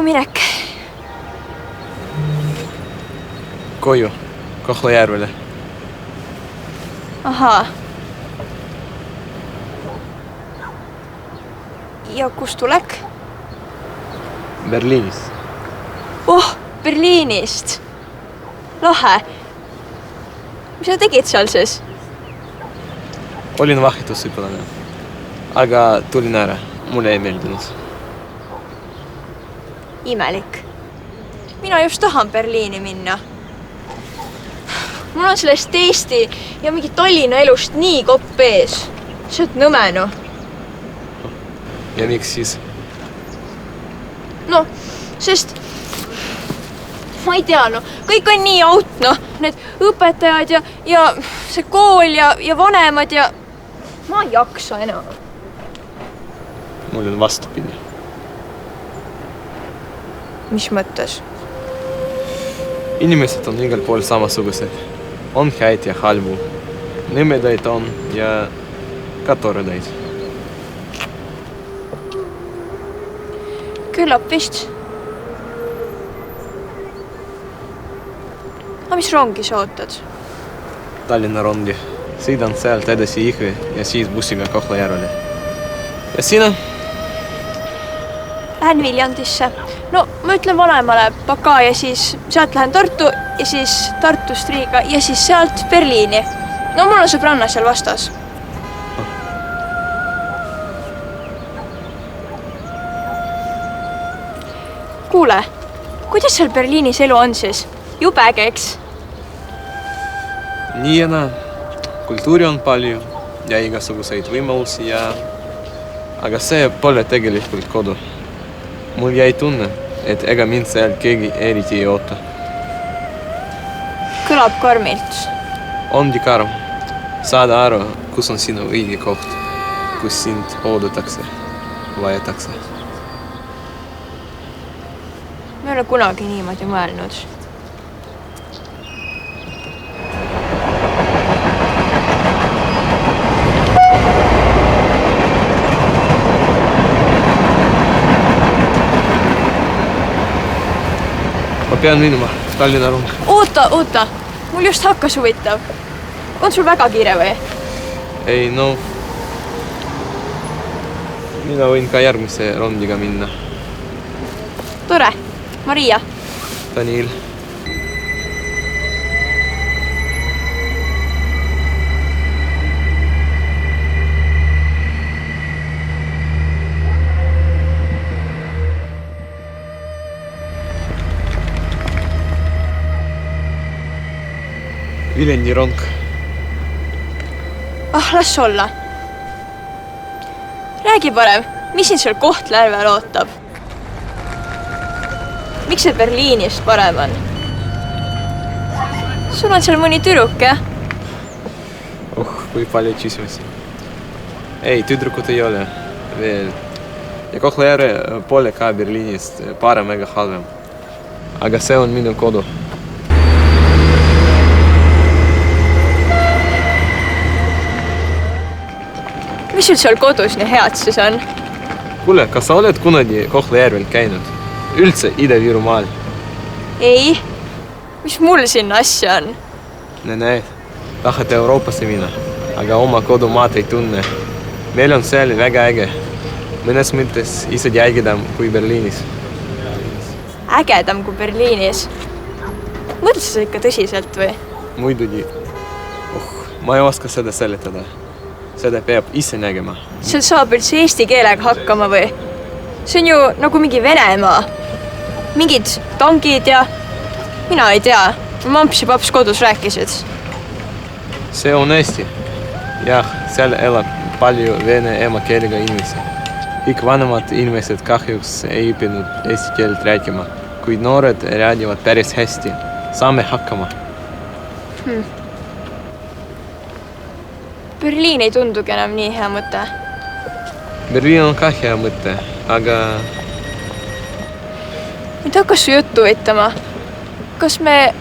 minek? Koju, Kohtla-Järvele. Ahaa. Ja kus tulek? Berliinist. Oh, Berliinist. Lahe. Mis sa tegid seal siis? Olin vahetussõpilane, aga tulin ära. Mulle ei meeldinud. Imelik. Mina just tahan Berliini minna. Mul on sellest Eesti ja mingi Tallinna elust nii kopp ees. See on nõmenu. Ja miks siis? No, sest ma ei tea, kõik on nii aut, need õpetajad ja see kool ja vanemad ja ma ei jaksa enam. Mul on vastupidi. Mis mõttes? Inimesed on igal pool samasugused. On häid ja halbu. Nõmedaid on ja ka toredaid. Küllap vist. Aga mis rongi sa ootad? Tallinna rongi. Sõidan sealt edasi Jõhvi ja siis bussiga Kohtla-Järvele. Ja sina? Lähen Viljandisse. No, ma ütlen vanemale Baka ja siis sealt lähen Tartu ja siis Tartust Riiga ja siis sealt Berliini. No, mul on sõbranna seal vastas. Kuule, kuidas seal Berliinis elu on siis? Jube äge, eks? Nii ja naa. Kultuuri on palju ja igasuguseid võimalusi ja... Aga see pole tegelikult kodu. Mul jäi tunne, et ega mind seal keegi eriti ei oota. Kõlab karmilt. Ondi karm. Saada aru, kus on sinu õige koht, kus sind oodatakse, vajatakse. Ma ei ole kunagi niimoodi mõelnud. Ma pean minema, Tallinna rong. Oota. Mul just hakkas huvitav. On sul väga kiire või? Ei, no... Mina võin ka järgmise rondiga minna. Tore. Maria. Daniil. Viljandi rong. Las olla. Räägi parem, mis siin seal Kohtla-Järvel ootab? Miks see Berliinist parem on? Sul on seal mõni tüdruk, jah? Kui palju küsimusi. Ei, tüdrukut ei ole veel. Ja Kohtla-Järve pole ka Berliinist parem ega halvem. Aga see on minu kodu. Mis sul seal kodus nii head siis on? Kuule, kas sa oled kunagi Kohtla-Järvel käinud? Üldse Ida-Virumaal? Ei. Mis mul sinna asja on? Näed, tahad Euroopasse minna, aga oma kodumaad ei tunne. Meil on seal väga äge. Mõnes mõttes isegi ägedam kui Berliinis. Ägedam kui Berliinis? Mõtled sa ikka tõsiselt või? Muidugi. Ma ei oska seda seletada. Seda peab ise nägema. Seal saab üldse eesti keelega hakkama või? See on ju nagu mingi Venemaa. Mingid tankid ja... Mina ei tea. Mamps ja paps kodus rääkisid. See on Eesti. Jah, seal elab palju vene emakeelega inimesi. Kõik vanemad inimesed kahjuks ei õppinud eesti keelt rääkima, kuid noored räägivad päris hästi. Saame hakkama. Berliin ei tundugi enam nii hea mõte. Berliin on ka hea mõte, aga... Mind hakkas su juttu huvitama. Kas me